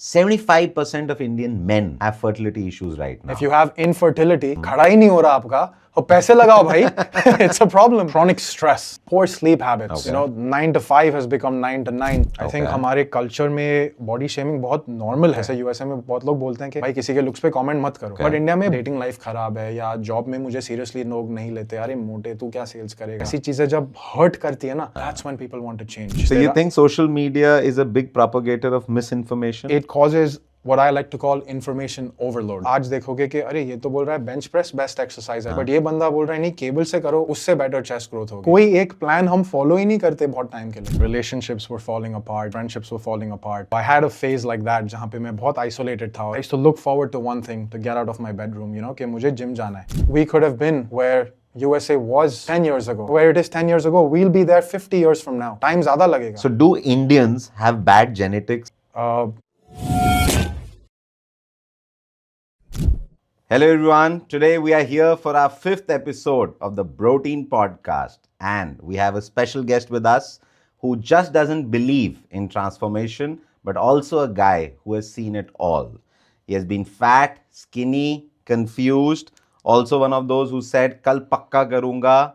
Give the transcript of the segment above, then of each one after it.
75% of Indian men have fertility issues right now. If you have infertility, खड़ा ही नहीं हो रहा आपका, और पैसे लगाओ भाई. It's a problem. Chronic stress, poor sleep habits. Okay. You know, 9 to 5 has become 9 to 9. I think Okay. हमारे culture में body shaming बहुत normal है. जैसे USA में बहुत लोग बोलते हैं कि भाई किसी के looks पे comment मत करो. Okay. But India में dating life खराब है या job में मुझे seriously लोग नहीं लेते. अरे मोटे तू क्या sales करेगा? ऐसी चीजें जब hurt करती है ना, that's when people want to change. So you think social media is a big propagator of misinformation? It causes what I like to call information overload. आज देखोगे कि अरे ये तो बोल रहा है bench press best exercise है, but ये बंदा बोल रहा है नहीं केबल से करो उससे better chest growth होगी. कोई एक plan हम follow ही नहीं करते बहुत time के लिए. Relationships were falling apart, friendships were falling apart. I had a phase like that जहाँ पे मैं बहुत isolated था. I used to look forward to one thing to get out of my bedroom, you know, कि मुझे gym जाना है. We could have been where USA was 10 years ago. Where it is 10 years ago, we'll be there 50 years from now. Time ज़्यादा लगेगा. So do Indians have bad genetics? Hello everyone, today we are here for our 5th episode of the Protein Podcast, and we have a special guest with us who just doesn't believe in transformation but also a guy who has seen it all. He has been fat, skinny, confused, also one of those who said kal pakka karunga,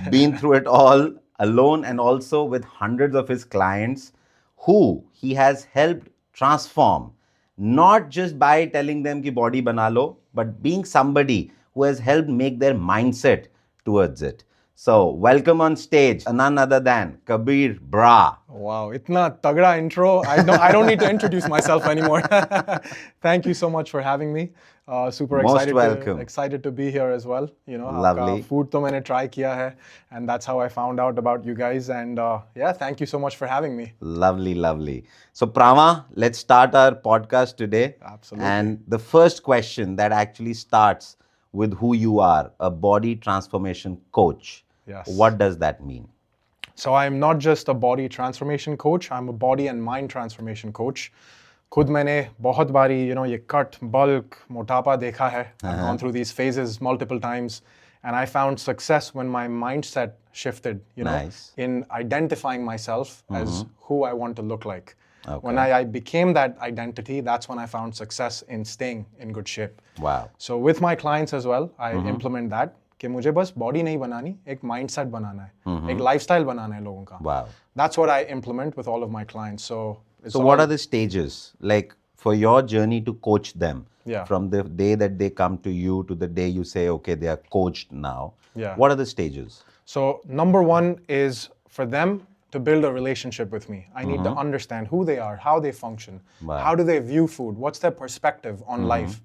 been through it all alone and also with hundreds of his clients who he has helped transform. Not just by telling them ki body bana lo, but being somebody who has helped make their mindset towards it. So, welcome on stage, none other than Kabir Bharara. Wow, itna tagda intro. I don't need to introduce myself anymore. Thank you so much for having me. Super Most welcome. Excited to be here as well. You know, Lovely. aapka food to maine try kiya hai, and that's how I found out about you guys. And yeah, thank you so much for having me. Lovely, lovely. So, Prama, let's start our podcast today. Absolutely. And the first question that actually starts with who you are, a body transformation coach. Yes. What does that mean? So I'm not just a body transformation coach, I'm a body and mind transformation coach. खुद मैंने बहुत बारी, you know, ये cut, bulk, मोटापा देखा है. I've gone through these phases multiple times, and I found success when my mindset shifted, you know, Nice. in identifying myself as who I want to look like. Okay. When I became that identity, that's when I found success in staying in good shape. Wow. So with my clients as well, I implement that. कि मुझे बस body नहीं बनानी, एक mindset बनाना है, एक lifestyle बनाना है लोगों का. Wow. That's what I implement with all of my clients. So it's So, what are the stages like for your journey to coach them? Yeah. From the day that they come to you to the day you say, okay, they are coached now. Yeah. What are the stages? So number one is for them to build a relationship with me. I need to understand who they are, how they function, Wow. how do they view food, what's their perspective on life.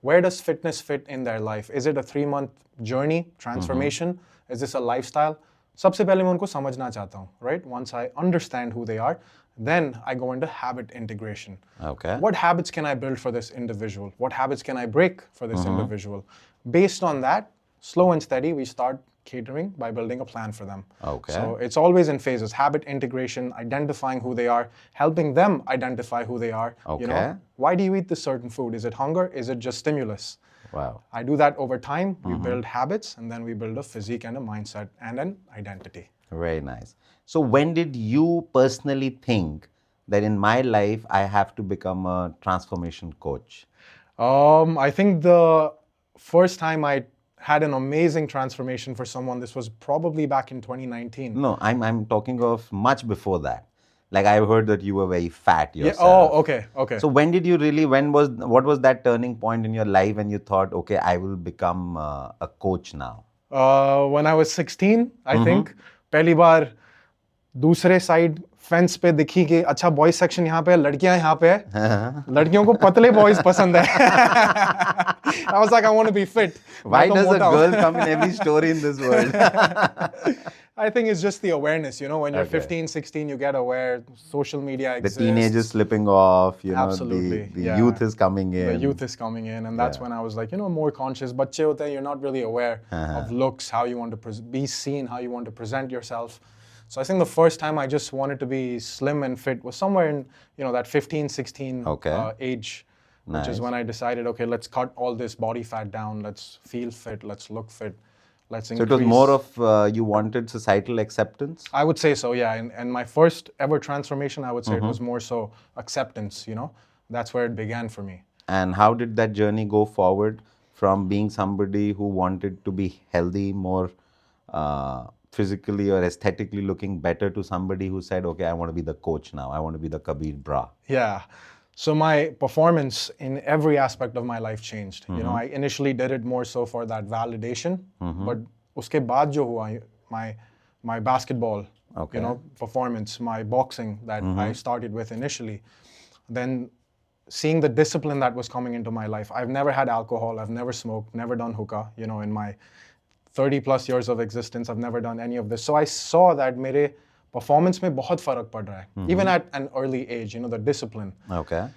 Where does fitness fit in their life? Is it a 3-month journey, transformation? Is this a lifestyle? सबसे पहले मैं उनको समझना चाहता हूँ, right? Once I understand who they are, then I go into habit integration. Okay. What habits can I build for this individual? What habits can I break for this individual? Based on that, slow and steady, we start catering by building a plan for them. Okay. So it's always in phases: habit integration, identifying who they are, helping them identify who they are. You know, Okay. why do you eat this certain food? Is it hunger? Is it just stimulus? Wow. I do that over time. We build habits, and then we build a physique and a mindset and an identity. Very nice. So, when did you personally think that in my life I have to become a transformation coach? I think the first time I had an amazing transformation for someone, this was probably back in 2019. No, I'm talking of much before that. Like I heard that you were very fat Yeah. yourself. Oh, okay. So when did you really? What was that turning point in your life when you thought, okay, I will become a coach now? When I was 16, I think, पहली बार दूसरे side fence पे दिखी कि अच्छा boys section यहाँ पे है, लड़कियां यहाँ पे है, लड़कियों को पतले बॉयज पसंद है. I was like, I want to be fit. Why does a girl come in every story in this world? I think it's just the awareness, you know, when you're Okay. 15, 16, you get aware, social media The exists. teenage is slipping off, you know, Absolutely, the yeah. youth is coming in. The youth is coming in, and that's Yeah. when I was like, you know, more conscious. But you're not really aware of looks, how you want to be seen, how you want to present yourself. So I think the first time I just wanted to be slim and fit was somewhere in, you know, that 15, 16 Okay. Age, which Nice. is when I decided, okay, let's cut all this body fat down, let's feel fit, let's look fit, let's So increase. it was more of you wanted societal acceptance? I would say so, yeah. And my first ever transformation, I would say it was more so acceptance, you know. that's where it began for me. And how did that journey go forward from being somebody who wanted to be healthy, more physically or aesthetically looking better, to somebody who said, okay, I want to be the coach now. I want to be the Kabir Bra. Yeah. So my performance in every aspect of my life changed. You know, I initially did it more so for that validation, but uske baad jo hua, my basketball, Okay. you know, performance, my boxing that I started with initially, then seeing the discipline that was coming into my life. I've never had alcohol, I've never smoked, never done hookah, you know, in my 30 plus years of existence, I've never done any of this. So I saw that mere performance mein bahut farak pad raha hai. Even at an early age, you know, the discipline. Okay.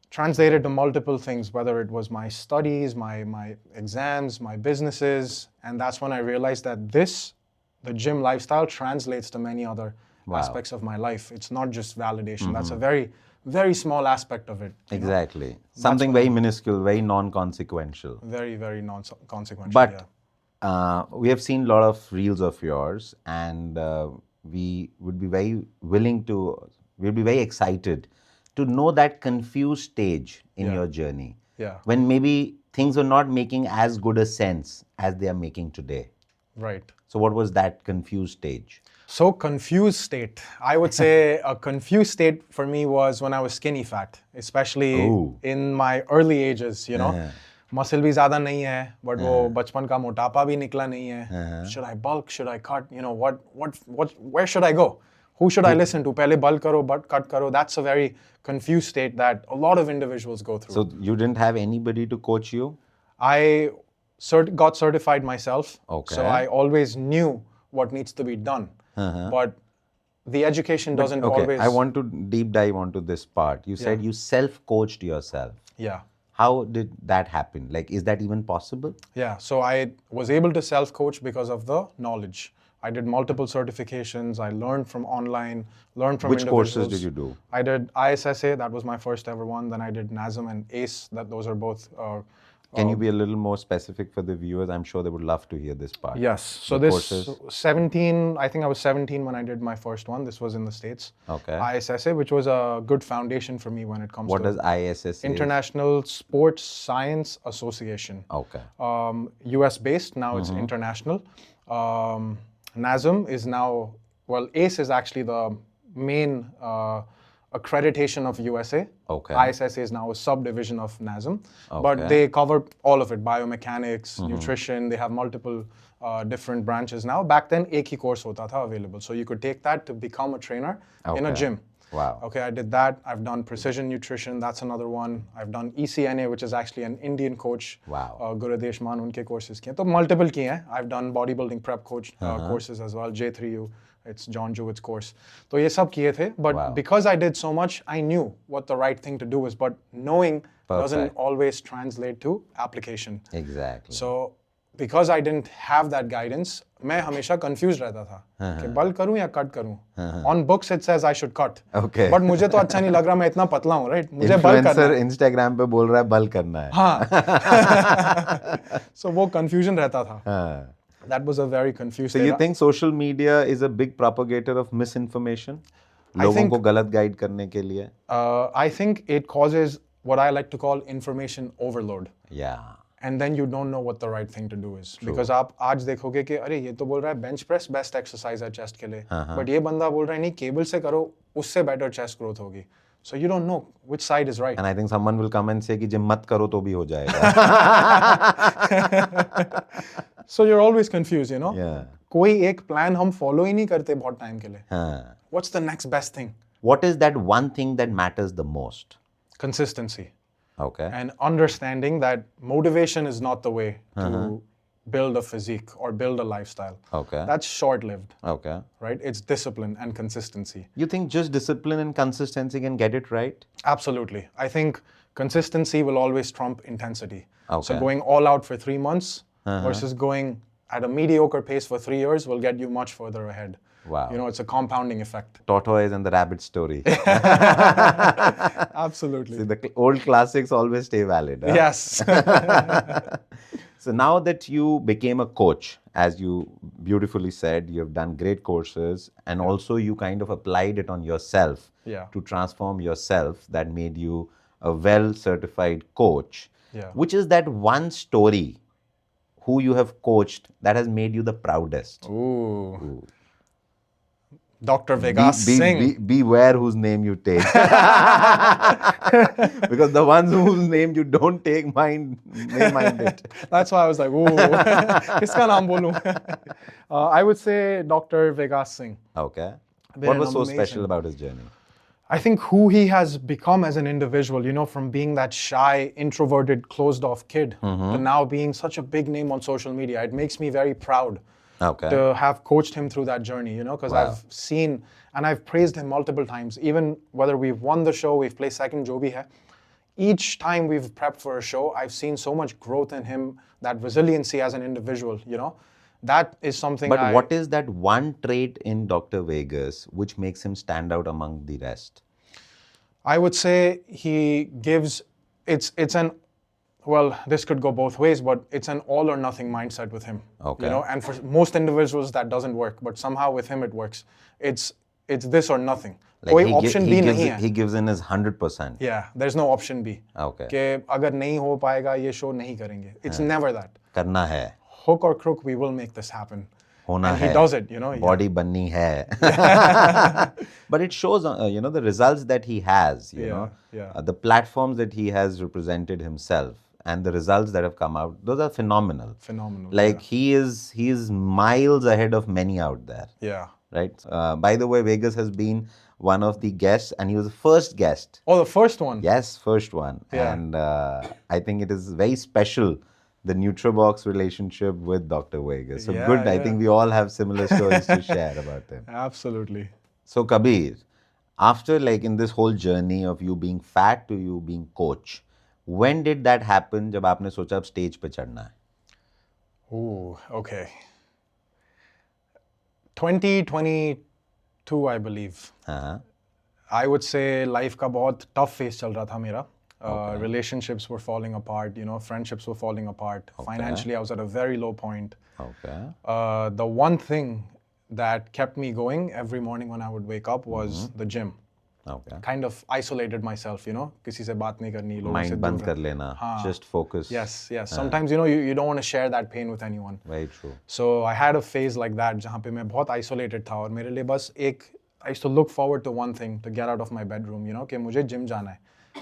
Translated to multiple things, whether it was my studies, my exams, my businesses. And that's when I realized that the gym lifestyle translates to many other aspects of my life. It's not just validation. That's a very, very small aspect of it. Exactly. Something very minuscule, very non-consequential. Very, very non-consequential. But we have seen a lot of reels of yours, and we would be very we'll be very excited to know that confused stage in your journey. Yeah. When maybe things were not making as good a sense as they are making today. Right. So what was that confused stage? So confused state. I would say a confused state for me was when I was skinny fat, especially in my early ages, you know. Muscle भी ज़्यादा नहीं है, but वो बचपन का मोटापा भी निकला नहीं है. Should I bulk? Should I cut? You know, where should I go? Who should I listen to? पहले bulk करो, but cut करो. That's a very confused state that a lot of individuals go through. So you didn't have anybody to coach you? I got certified myself. Okay. So I always knew what needs to be done. But the education doesn't always... I want to deep dive onto this part. You said you self-coached yourself. Yeah. How did that happen? Like, is that even possible? Yeah, so I was able to self-coach because of the knowledge. I did multiple certifications. I learned from online, learned from Which individuals. courses did you do? I did ISSA, that was my first ever one. Then I did NASM and ACE, those are both... Can you be a little more specific for the viewers? I'm sure they would love to hear this part. Yes. So this 17, I think I was 17 when I did my first one. This was in the States. Okay. ISSA, which was a good foundation for me when it comes to... What does ISSA? International Sports Science Association. Okay. US based, now it's international. NASM is now, well, ACE is actually the main accreditation of USA. Okay. ISSA is now a subdivision of NASM, but they cover all of it: biomechanics, nutrition. They have multiple different branches now. Back then, एक ही course होता था available, so you could take that to become a trainer in a gym. Wow. Okay, I did that. I've done precision nutrition. That's another one. I've done ECNA, which is actually an Indian coach. Wow. Gurudesh Maan unke courses kiye. So multiple kiye hain. I've done bodybuilding prep coach courses as well. J3U. It's John Jewett's course. So ye sab kiye the. But because I did so much, I knew what the right thing to do was. But knowing doesn't always translate to application. Exactly. So because I didn't have that guidance, मैं हमेशा confused रहता था कि bulk करूं या cut करूं. On books it says I should cut. Okay. But मुझे तो अच्छा नहीं लग रहा, मैं इतना पतला हूं, right? मुझे bulk करना है. Instagram पे बोल रहा है bulk करना है. हाँ. So वो confusion रहता था. That was a very confused. So you think social media is a big propagator of misinformation? लोगों को गलत guide करने के लिए? I think it causes what I like to call information overload. Yeah. And then you don't know what the right thing to do is. Because आप आज देखोगे कि अरे ये तो बोल रहा है bench press best exercise है chest के लिए. But ये बंदा बोल रहा है नहीं cable से करो उससे better chest growth होगी. So you don't know which side is right. And I think someone will come and say कि gym मत करो तो भी हो जाएगा. So you're always confused, you know. Yeah. कोई एक plan हम follow ही नहीं करते बहुत time के लिए. What's the next best thing? What is that one thing that matters the most? Consistency. Okay. And understanding that motivation is not the way to build a physique or build a lifestyle. Okay. That's short-lived. Okay. Right? It's discipline and consistency. You think just discipline and consistency can get it right? Absolutely. I think consistency will always trump intensity. Okay. So going all out for 3 months versus going at a mediocre pace for 3 years will get you much further ahead. Wow. You know, it's a compounding effect. Tortoise and the rabbit story. Absolutely. See, the old classics always stay valid. Huh? Yes. So now that you became a coach, as you beautifully said, you have done great courses, and also you kind of applied it on yourself to transform yourself. That made you a well-certified coach. Yeah. Which is that one story who you have coached that has made you the proudest? Ooh. Dr. Vikas Singh. Beware whose name you take. Because the ones whose name you don't take may mind it. That's why I was like, ooh, kiska naam bolu? I would say Dr. Vikas Singh. Okay. Been What an was so amazing- special about his journey? I think who he has become as an individual, you know, from being that shy, introverted, closed-off kid to now being such a big name on social media. It makes me very proud Okay. to have coached him through that journey, you know, because Wow. I've seen and I've praised him multiple times. Even whether we've won the show, we've placed second, jo bhi hai. Each time we've prepped for a show, I've seen so much growth in him, that resiliency as an individual, you know. That is something But what is that one trait in Dr. Vegas which makes him stand out among the rest? I would say he gives, it's an, well, this could go both ways, but it's an all or nothing mindset with him. Okay. You know, and for most individuals that doesn't work, but somehow with him it works. It's this or nothing. कोई option B नहीं है. He gives in his 100%. Yeah, there's no option B. Okay. कि अगर नहीं हो पाएगा ये show नहीं करेंगे. It's never that. करना है. Hook or crook, we will make this happen. होना And है. he does it, you know. Body बननी है. But it shows, you know, the results that he has, you know, the platforms that he has represented himself and the results that have come out, those are phenomenal. Phenomenal. Like he is miles ahead of many out there. Yeah. Right. By the way, Vegas has been one of the guests, and he was the first guest. Oh, the first one. Yes, first one. Yeah. And I think it is very special, the Nutriobox relationship with Dr. Vegas. So Yeah, good. I yeah. think we all have similar stories to share about him. Absolutely. So Kabir, after like in this whole journey of you being fat to you being coach, when did that happen? जब आपने सोचा अब stage पे चढ़ना है? Ooh, okay. 2022, I believe. हाँ. I would say life का बहुत tough phase चल रहा था मेरा. Relationships were falling apart, you know, friendships were falling apart. Financially, I was at a very low point. Okay. The one thing that kept me going every morning when I would wake up was the gym. Okay. Kind of isolated myself, you know, किसी से बात नहीं करनी, लोगों से Mind दूर बंद रहना. कर लेना. Just focus. Yes. Sometimes, you know, you don't want to share that pain with anyone. Very true. So I had a phase like that जहाँ पे मैं बहुत isolated था और मेरे लिए बस एक I used to look forward to one thing to get out of my bedroom, you know, कि मुझे gym जाना है.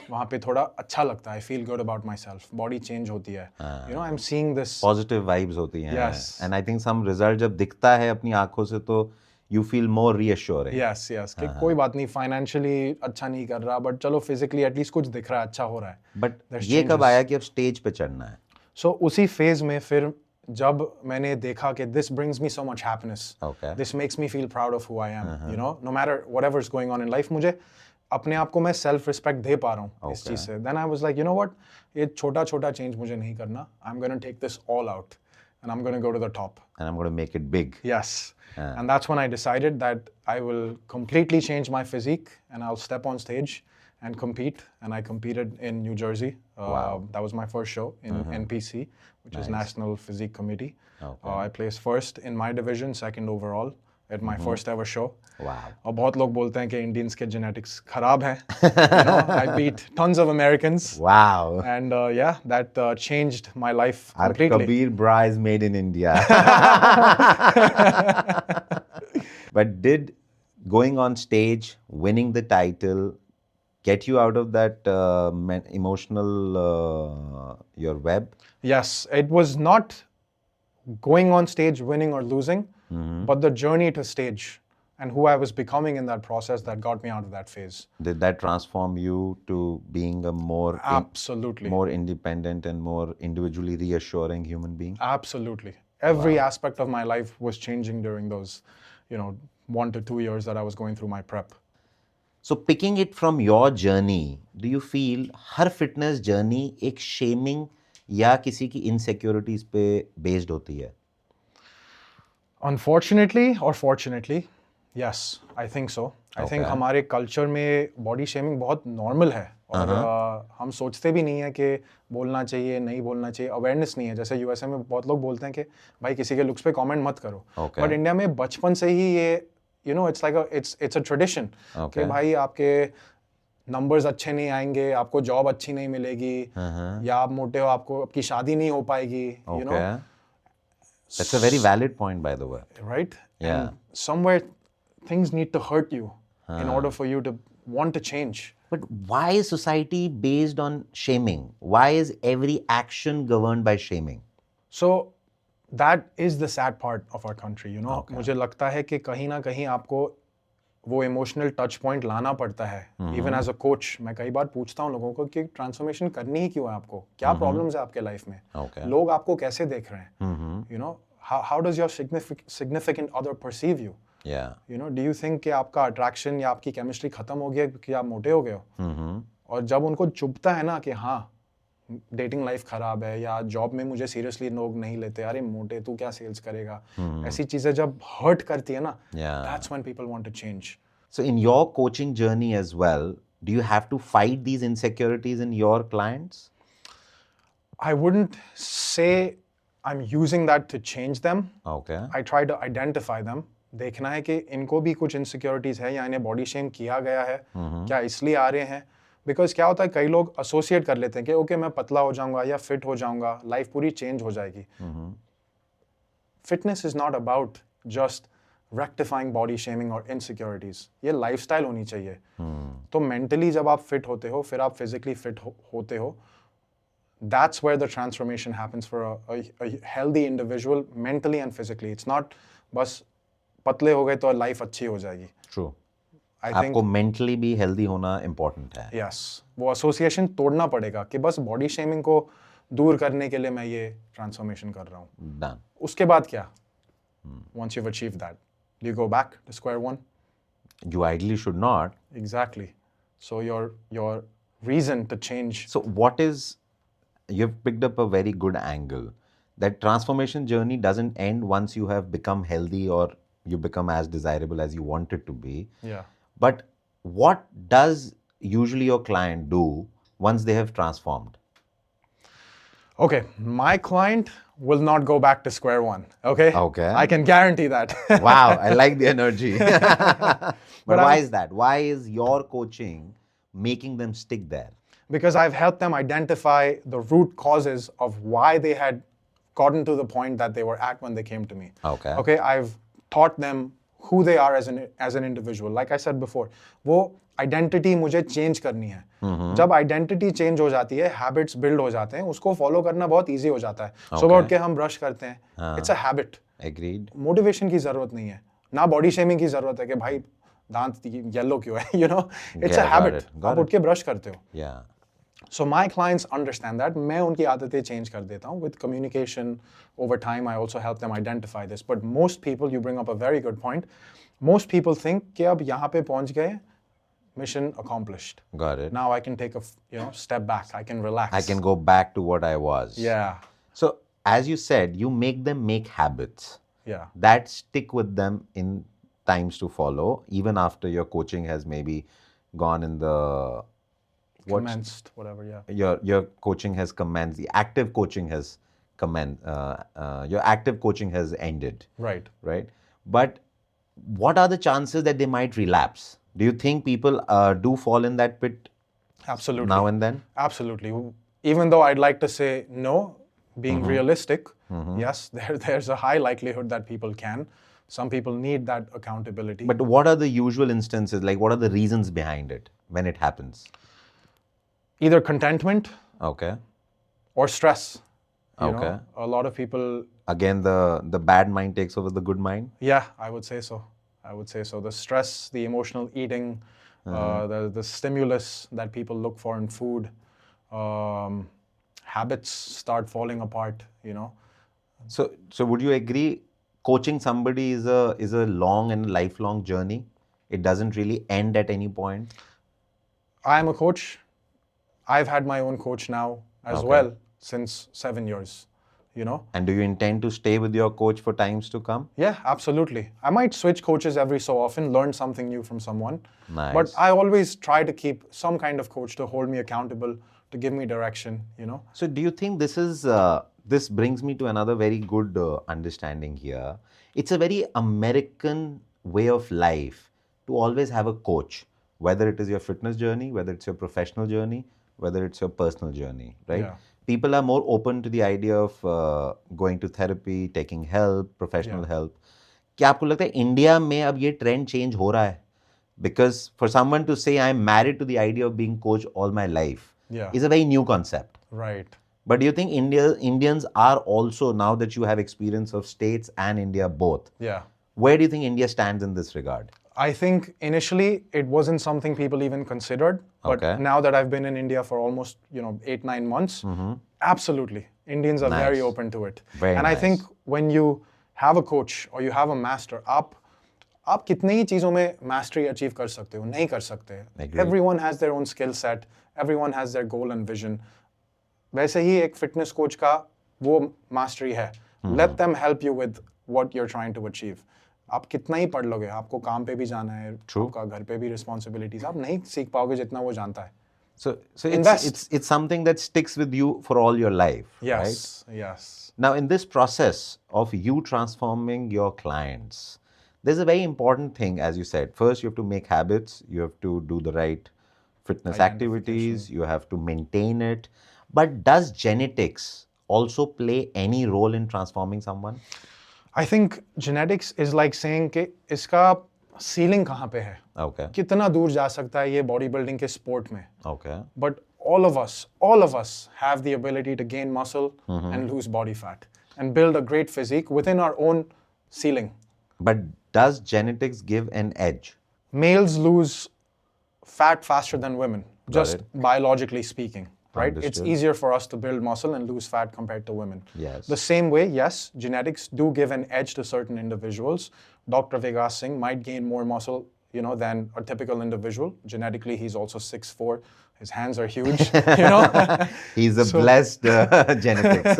वहाँ पे थोड़ा अच्छा लगता है. I feel good about myself. Body change होती है. You know, I'm seeing this. Positive vibes होती हैं. Yes. And I think some result जब दिखता है अपनी आंखों से तो you feel more reassuring. Yes. कि कोई बात नहीं, financially अच्छा नहीं कर रहा, but चलो physically at least कुछ दिख रहा है, अच्छा हो रहा है. But There's ये कब changes. आया कि अब stage पे चढ़ना है? So उसी phase में फिर जब मैंने देखा कि this brings me so much happiness. Okay. This makes me feel proud of who I am. You know, no matter whatever's going on in life, मुझे अपने आप को मैं self respect दे पा रहा हूँ इस चीज़ से. Then I was like, you know what? ये छोटा change मुझे नहीं करना. I'm gonna take this all out, and I'm gonna go to the top. And I'm going to make it big. Yes. And that's when I decided that I will completely change my physique and I'll step on stage and compete. And I competed in New Jersey. That was my first show in NPC, which is National Physique Committee. Okay. I placed first in my division, second overall at my first ever show. Wow. और बहुत लोग बोलते हैं कि Indians के genetics खराब हैं. You know, I beat tons of Americans. Wow. And yeah, that changed my life Our completely. Kabir Bharara is made in India. But did going on stage, winning the title, get you out of that emotional your web? Yes, it was not going on stage, winning or losing, but the journey to stage and who I was becoming in that process that got me out of that phase. Did that transform you to being a more Absolutely. more independent and more individually reassuring human being? Absolutely. Every aspect of my life was changing during those, 1 to 2 years that I was going through my prep. So picking it from your journey, do you feel her fitness journey एक shaming या किसी की insecurities पे based होती है? Unfortunately or fortunately, yes, I think so. I think Okay. हमारे culture में body shaming बहुत normal है और हम सोचते भी नहीं है कि बोलना चाहिए, नहीं बोलना चाहिए, awareness नहीं है. जैसे USA में बहुत लोग बोलते हैं कि भाई किसी के looks पे comment मत करो. Okay. But India में बचपन से ही ये, it's like it's a tradition. Okay. कि भाई आपके नंबर्स अच्छे नहीं आएंगे, आपको जॉब अच्छी नहीं मिलेगी, या आप मोटे हो, आपको आपकी शादी नहीं हो पाएगी, you know, Okay. That's a very valid point, by the way. right? Yeah. And somewhere things need to hurt you in order for you to want to change. But why is society based on shaming? Why is every action governed by shaming? So that is the sad part of our country, you know. Okay. मुझे लगता है कि कहीं ना कहीं आपको वो emotional touch point लाना पड़ता है. इवन एज अ कोच मैं कई बार पूछता हूँ लोगों को कि ट्रांसफॉर्मेशन करनी ही क्यों है आपको, क्या प्रॉब्लम्स है आपके लाइफ में, Okay. लोग आपको कैसे देख रहे हैं, you know, how does your significant other perceive you, Yeah. You know, do you think कि आपका अट्रैक्शन या आपकी केमिस्ट्री खत्म हो गया क्योंकि आप मोटे हो गए हो. और जब उनको चुभता है ना कि हाँ डेटिंग लाइफ खराब है या जॉब में मुझे सीरियसली लोग नहीं लेते, अरे मोटे तू क्या सेल्स करेगा, ऐसी चीजें जब हर्ट करती है ना, Yeah. That's when people want to change. So, in your coaching journey as well, do you have to fight these insecurities in your clients? I wouldn't say I'm using that to change them. Okay. I try to identify them. देखना है कि इनको भी कुछ insecurities है या इन्हें body shame किया गया है, क्या इसलिए आ रहे हैं. बिकॉज क्या होता है, कई लोग एसोसिएट कर लेते हैं कि ओके मैं पतला हो जाऊंगा या फिट हो जाऊंगा, लाइफ पूरी चेंज हो जाएगी. Fitness is not about just rectifying body shaming और इनसिक्योरिटीज. ये लाइफस्टाइल होनी चाहिए. तो मेंटली जब आप फिट होते हो फिर आप फिजिकली फिट होते हो. That's where the transformation happens for a healthy individual mentally and physically. It's not बस पतले हो गए तो लाइफ अच्छी हो जाएगी. True. I आपको think mentally भी healthy होना important है. yes, वो एसोसिएशन तोड़ना पड़ेगा कि बस बॉडी शेमिंग को दूर करने के लिए मैं ये ट्रांसफॉर्मेशन कर रहा हूँ. Done. उसके बाद क्या? Once you've achieved that, do you go back to square one? You ideally should not. Exactly. So your reason to change. So, what is, you've picked up a very good angle. That transformation journey doesn't end once you have become healthy or you become as desirable as you want it to be. Yeah. But what does usually your client do once they have transformed? Okay, my client will not go back to square one. Okay. Okay. I can guarantee that. Wow, I like the energy. But why I'm- is that? Why is your coaching making them stick there? Because I've helped them identify the root causes of why they had gotten to the point that they were at when they came to me. Okay. Okay, I've taught them who they are as an individual. Like I said before, वो identity मुझे change करनी है. जब identity change हो जाती है, habits build हो जाते हैं, उसको फॉलो करना बहुत ईजी हो जाता है. सुबह उठ के हम ब्रश करते हैं, it's a habit. Agreed. Motivation की जरूरत नहीं है, ना बॉडी शेमिंग की जरूरत है कि भाई दांत येलो क्यों है, you know, it's a Yeah, got habit. it, got आप उठ के ब्रश करते हो. Yeah. So my clients understand that. मैं उनकी आदतें चेंज कर देता हूँ with communication over time. I also help them identify this. But most people, you bring up a very good point. Most people think कि अब यहाँ पे पहुँच गए, mission accomplished. Got it. Now I can take a step back. I can relax. I can go back to what I was. Yeah. So, as you said, you make them make habits Yeah. that stick with them in times to follow, even after your coaching has maybe gone in the Commenced, whatever. Yeah. your coaching has commenced. The active coaching has commenced. Your active coaching has ended. Right. Right. But what are the chances that they might relapse? Do you think people do fall in that pit Absolutely. now and then? Absolutely. Even though I'd like to say no, being realistic, yes, there's a high likelihood that people can. Some people need that accountability. But what are the usual instances? Like, what are the reasons behind it when it happens? Either contentment Okay. or stress. You Okay. know, a lot of people, Again, the bad mind takes over the good mind. yeah, I would say so. I would say so. The stress, the emotional eating, the stimulus that people look for in food, habits start falling apart, you know. So would you agree coaching somebody is a long and lifelong journey? It doesn't really end at any point. I'm a coach. I've had my own coach now as Okay. well since 7 years, you know. And do you intend to stay with your coach for times to come? Yeah, absolutely. I might switch coaches every so often, learn something new from someone. Nice. But I always try to keep some kind of coach to hold me accountable, to give me direction, you know. So do you think this is this brings me to another very good understanding here? It's a very American way of life to always have a coach. whether it is your fitness journey, whether it's your professional journey, whether it's your personal journey, right? Yeah. People are more open to the idea of going to therapy, taking help, professional help. क्या आपको लगता है India में अब ये trend change हो रहा है? Because for someone to say I'm married to the idea of being coach all my life is a very new concept. Right. But do you think Indians are also, now that you have experience of States and India both, Yeah. where do you think India stands in this regard? I think initially it wasn't something people even considered, but Okay. now that I've been in India for almost 8-9 months, absolutely, Indians are very Nice. open to it. Very and I nice. think when you have a coach or you have a master, आप कितने ही चीज़ों में mastery achieve कर सकते हो, नहीं कर सकते. Agreed. Everyone has their own skill set, everyone has their goal and vision. वैसे ही एक fitness coach का वो mastery है. Let them help you with what you're trying to achieve. आप कितना ही पढ़ लोगे, आपको काम पे भी जाना है, आपका घर पे भी responsibilities, आप नहीं सीख पाओगे जितना वो जानता है. So Invest. it's something that sticks with you for all your life, right? Yes, yes. Now, in this process of you transforming your clients, there's a very important thing, as you said. First, you have to make habits, you have to do the right fitness activities, you have to maintain it. But does genetics also play any role in transforming someone? I think genetics is like saying कि इसका ceiling कहाँ पे है, Okay. कितना दूर जा सकता है ये बॉडी बिल्डिंग के स्पोर्ट में. Okay. But all of us have the ability to gain muscle and lose body fat and build a great physique within our own ceiling. But does genetics give an edge? Males lose fat faster than women, just it. biologically speaking, right? It's Understood. easier for us to build muscle and lose fat compared to women. Yes. The same way, yes, genetics do give an edge to certain individuals. Dr. Vikas Singh might gain more muscle, than a typical individual. Genetically, he's also 6'4". His hands are huge, He's a blessed genetics.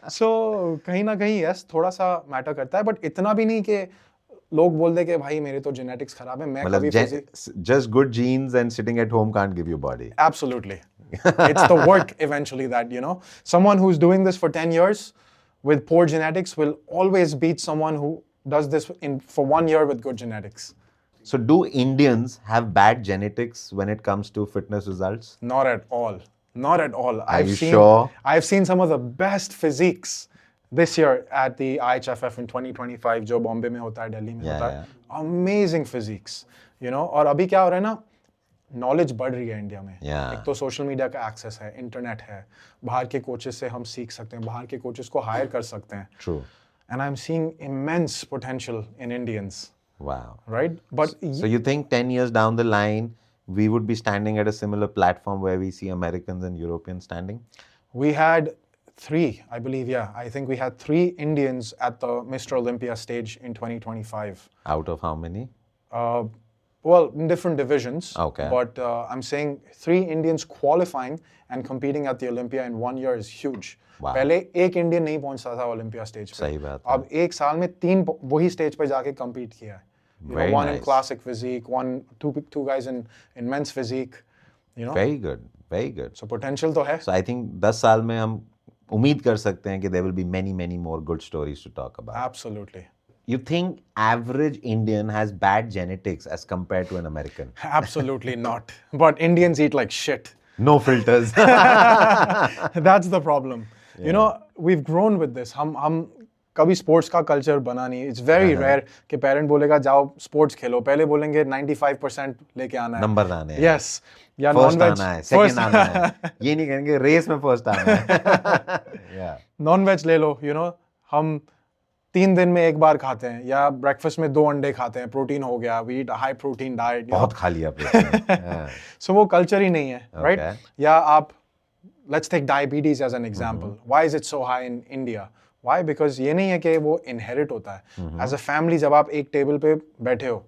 So कहीं ना कहीं yes थोड़ा सा matter करता है, but इतना भी नहीं कि लोग बोल दे कि भाई मेरे तो genetics खराब है, मैं कभी Just good genes and sitting at home can't give you body. Absolutely. It's the work eventually that, someone who's doing this for 10 years with poor genetics will always beat someone who does this for 1 year with good genetics. So do Indians have bad genetics when it comes to fitness results? Not at all. Not at all. Are you sure? I've seen some of the best physiques this year at the IHFF in 2025, जो बॉम्बे में होता है, दिल्ली में होता है. Amazing physiques, और अभी क्या हो रहा है ना, नॉलेज बढ़ रही है इंडिया में. एक तो सोशल मीडिया का एक्सेस है, इंटरनेट है, बाहर के कोचेस से हम सीख सकते हैं, बाहर के कोचेस को हायर कर सकते हैं. True. And I'm seeing immense potential in Indians. Wow. Right? But so you think 10 years down the line, we would be standing at a similar platform where we see Americans and Europeans standing? We had 3, I believe, yeah. I think we had 3 Indians at the Mr. Olympia stage in 2025. Out of how many? Well, in different divisions. Okay. But I'm saying 3 Indians qualifying and competing at the Olympia in 1 year is huge. Wow. पहले एक Indian नहीं पहुंचता था Olympia stage पे. सही बात है. अब एक साल में 3 वही स्टेज पे जाके compete किया है. One in classic physique, two guys in men's physique. Very good, very good. So potential तो है. So I think 10 साल में हम उम्मीद कर सकते हैं कि there will be many more good stories to talk about. Absolutely. You think average Indian has bad genetics as compared to an American? Absolutely not. But Indians eat like shit. No filters. That's the problem. We've grown with this. हम कभी sports का culture बना नहीं. It's very rare कि parent बोलेगा जाओ sports खेलो. पहले बोलेंगे 95% लेके आना है, नंबर आना है. यस. या फर्स्ट नॉन वेज आना है, सेकंड आना है. ये नहीं कहेंगे रेस में फर्स्ट आना है. नॉन वेज ले लो. हम 3 दिन में एक बार खाते हैं, या ब्रेकफास्ट में 2 अंडे खाते हैं. प्रोटीन हो गया. We eat high protein diet. बहुत खा लिया प्रोटीन. सो वो कल्चर ही नहीं है, राइट? या आप let's take diabetes as an example. Why is it so high in India? Why? Because ये नहीं है कि वो इनहेरिट होता है. एज अ फैमिली जब आप एक टेबल पे बैठे हो,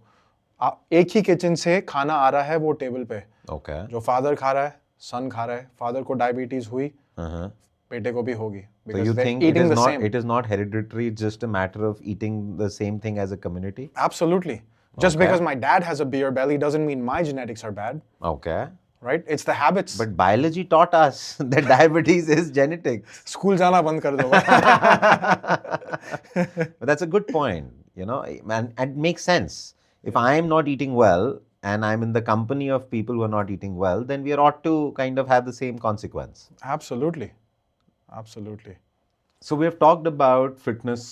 एक ही किचन से खाना आ रहा है वो टेबल पे. जो फादर खा रहा है, सन खा रहा है. फादर को डायबिटीज हुई, बेटे को भी होगी. So you think it is not hereditary, it's just a matter of eating the same thing as a community? Absolutely. Just because my dad has a beer belly doesn't mean my genetics are bad. Okay. Right? It's the habits. But biology taught us that diabetes is genetics. School जाना बंद कर दो. But that's a good point, and it makes sense. If I am not eating well and I'm in the company of people who are not eating well, then we ought to kind of have the same consequence. Absolutely. Absolutely. So we have talked about fitness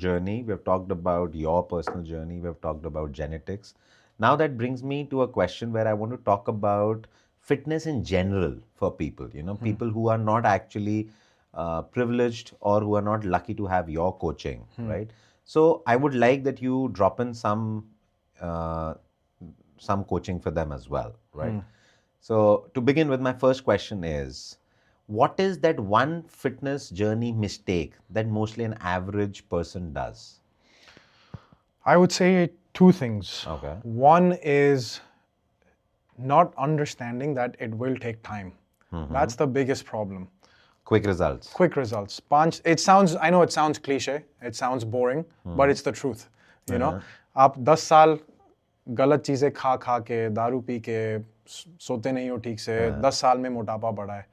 journey, we have talked about your personal journey, we have talked about genetics. Now that brings me to a question where I want to talk about fitness in general for people, people who are not actually privileged or who are not lucky to have your coaching, right? So I would like that you drop in uh, some coaching for them as well, right? So to begin with, my first question is, what is that one fitness journey mistake that mostly an average person does? I would say two things. Okay. One is not understanding that it will take time. That's the biggest problem. Quick results. Quick results. I know it sounds cliche, it sounds boring, but it's the truth. You know, आप 10 साल गलत चीजें खा खा के, दारू P के, सोते नहीं हो ठीक से, 10 साल में मोटापा बढ़ा है,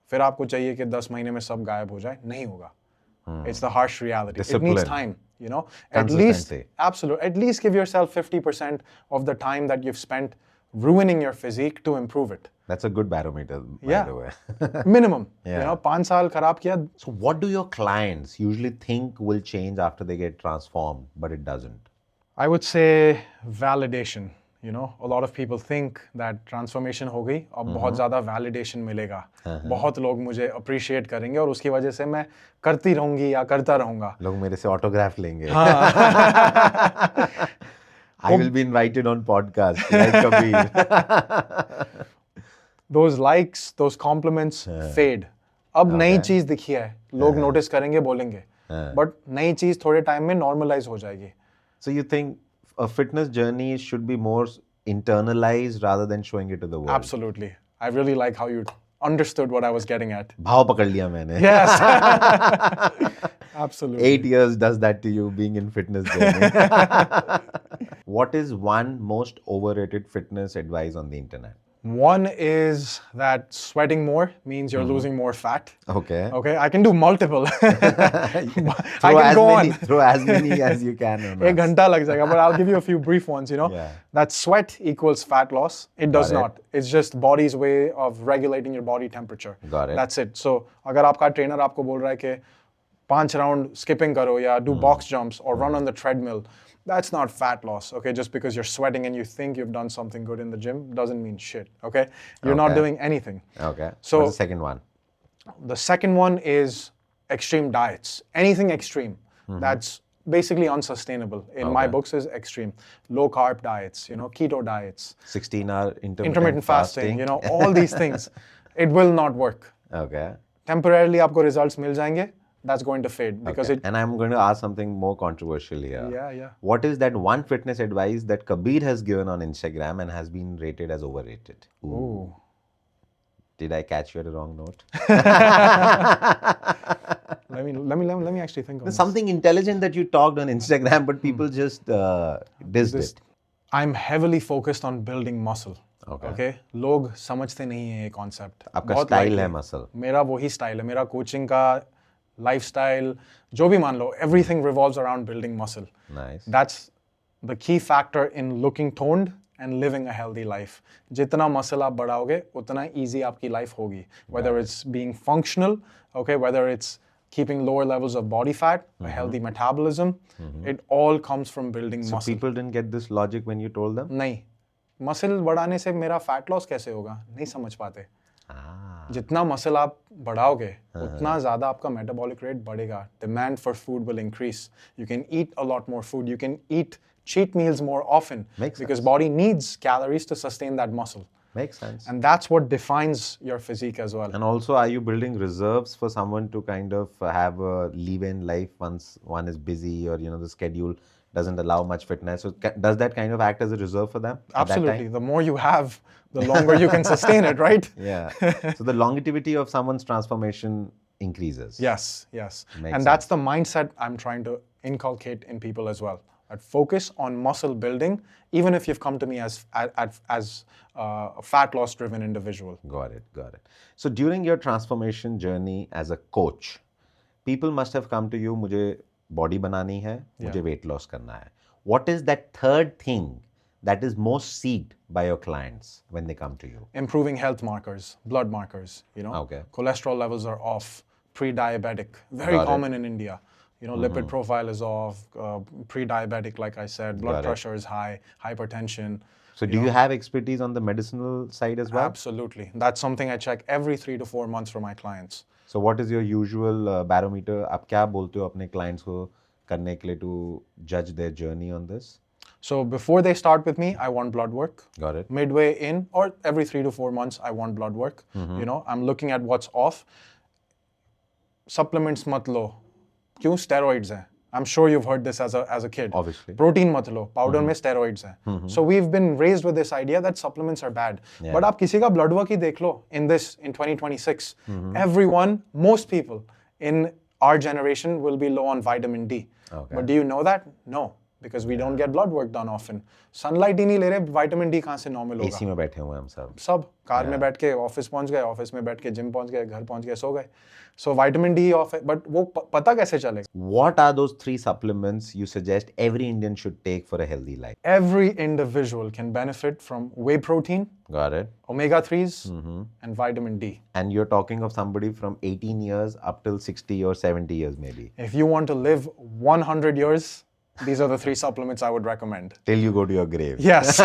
फिर आपको चाहिए कि 10 महीने में सब गायब हो जाए, नहीं होगा. It's the harsh reality. It needs time, At least, absolutely, at least give yourself 50% of the time that you've spent ruining your physique to improve it. That's a good barometer, by the way. Minimum. 5 साल खराब किया. So what do your clients usually think will change after they get transformed, but it doesn't? I would say validation. A lot of people think that transformation हो गई, अब बहुत ज़्यादा validation मिलेगा. बहुत लोग मुझे appreciate करेंगे और उसकी वजह से मैं करती रहूँगी या करता रहूँगा. लोग मेरे से autograph लेंगे. I will be invited on podcast like Kabir. Those likes, those compliments fade. अब नई चीज़ दिखी है, लोग notice करेंगे, बोलेंगे. But नई चीज़ थोड़े time में normalize हो जाएगी. So you think a fitness journey should be more internalized rather than showing it to the world? Absolutely. I really like how you understood what I was getting at. भाव पकड़ लिया मैंने. Yes. Absolutely. 8 years does that to you being in fitness journey. What is one most overrated fitness advice on the internet? One is that sweating more means you're losing more fat. Okay. Okay, I can do multiple. I Throw can go on. as many as you can. on एक us. घंटा लग जाएगा, but I'll give you a few brief ones, Yeah. That sweat equals fat loss. It does Got it. not. It's just body's way of regulating your body temperature. Got it. That's it. So, अगर आपका trainer आपको बोल रहा है कि 5 round skipping करो या do box jumps or run on the treadmill, that's not fat loss, okay? Just because you're sweating and you think you've done something good in the gym doesn't mean shit, okay? You're not Okay. doing anything. Okay. So- What's the second one? The second one is extreme diets. Anything extreme that's basically unsustainable in my books is extreme. Low carb diets, keto diets, 16-hour intermittent fasting, all these things. It will not work. Okay. Temporarily आपको results मिल जाएंगे, that's going to fade because Okay. And I'm going to ask something more controversial here. Yeah. What is that one fitness advice that Kabir has given on Instagram and has been rated as overrated? Ooh. Did I catch you at a wrong note? Let me actually think on this. Something intelligent that you talked on Instagram, but people just dissed it. I'm heavily focused on building muscle. Okay. लोग समझते नहीं है ये concept. आपका बहुत style lightly. है muscle. मेरा वही style है. मेरा coaching का lifestyle, जो भी मान लो, everything revolves around building muscle. Nice. That's the key factor in looking toned and living a healthy life. जितना muscle आप बढ़ाओगे, उतना easy आपकी life होगी. Whether it's being functional, okay, whether it's keeping lower levels of body fat, a healthy metabolism, it all comes from building So muscle. people didn't get this logic when you told them? नहीं, muscle बढ़ाने से मेरा fat loss कैसे होगा? नहीं समझ पाते. जितना मसल आप बढ़ाओगे उतना ज़्यादा आपका metabolic rate बढ़ेगा. Demand for food will increase. You can eat a lot more food. You can eat cheat meals more often. Makes because sense. body needs calories to sustain that muscle. Makes sense. And that's what defines your physique as well. And also, are you building reserves for someone to kind of have a live-in life once one is busy or, the schedule doesn't allow much fitness? So does that kind of act as a reserve for them? at that Absolutely. time? The more you have, the longer you can sustain it, right? Yeah. So the longevity of someone's transformation increases. Yes. Makes And that's the mindset I'm trying to inculcate in people as well. I'd focus on muscle building, even if you've come to me as a fat loss driven individual. Got it. So during your transformation journey as a coach, people must have come to you, मुझे body बनानी है, मुझे weight loss करना है. What is that third thing that is most seeked by your clients when they come to you? Improving health markers, blood markers, Okay. cholesterol levels are off, pre-diabetic, very Got it. common in India. Lipid profile is off, pre-diabetic, like I said, blood Got it. pressure is high, hypertension. So do you have expertise on the medicinal side as well? Absolutely. That's something I check every 3 to 4 months for my clients. So what is your usual barometer? आप क्या बोलते हो अपने clients को करने के लिए to judge their journey on this? So before they start with me, I want blood work. Got it. Midway in, or every 3 to 4 months, I want blood work. I'm looking at what's off. Supplements mat lo. क्यों? Steroids हैं. I'm sure you've heard this as a kid. Obviously. Protein mat lo. Powder में steroids हैं. So we've been raised with this idea that supplements are bad. Yeah. But आप किसी का blood work ही देख लो in 2026. Everyone, most people in our generation will be low on vitamin D. Okay. But do you know that? No. Because we don't get blood work done often. Sunlight ही नहीं ले रहे, vitamin D कहाँ से normal होगा? AC में बैठे हुए हम सब. सब कार में बैठ के ऑफिस पहुंच गए, ऑफिस में बैठ के जिम पहुंच गए, घर पहुंच गए, सो गए. So vitamin D off है, but वो पता कैसे चलेगा? What are those 3 supplements you suggest every Indian should take for a healthy life? Every individual can benefit from whey protein, Got it. omega-3s, and vitamin D. And you're talking of somebody from 18 years up till 60 or 70 years maybe. If you want to live 100 years, these are the 3 supplements I would recommend. Till you go to your grave. Yes.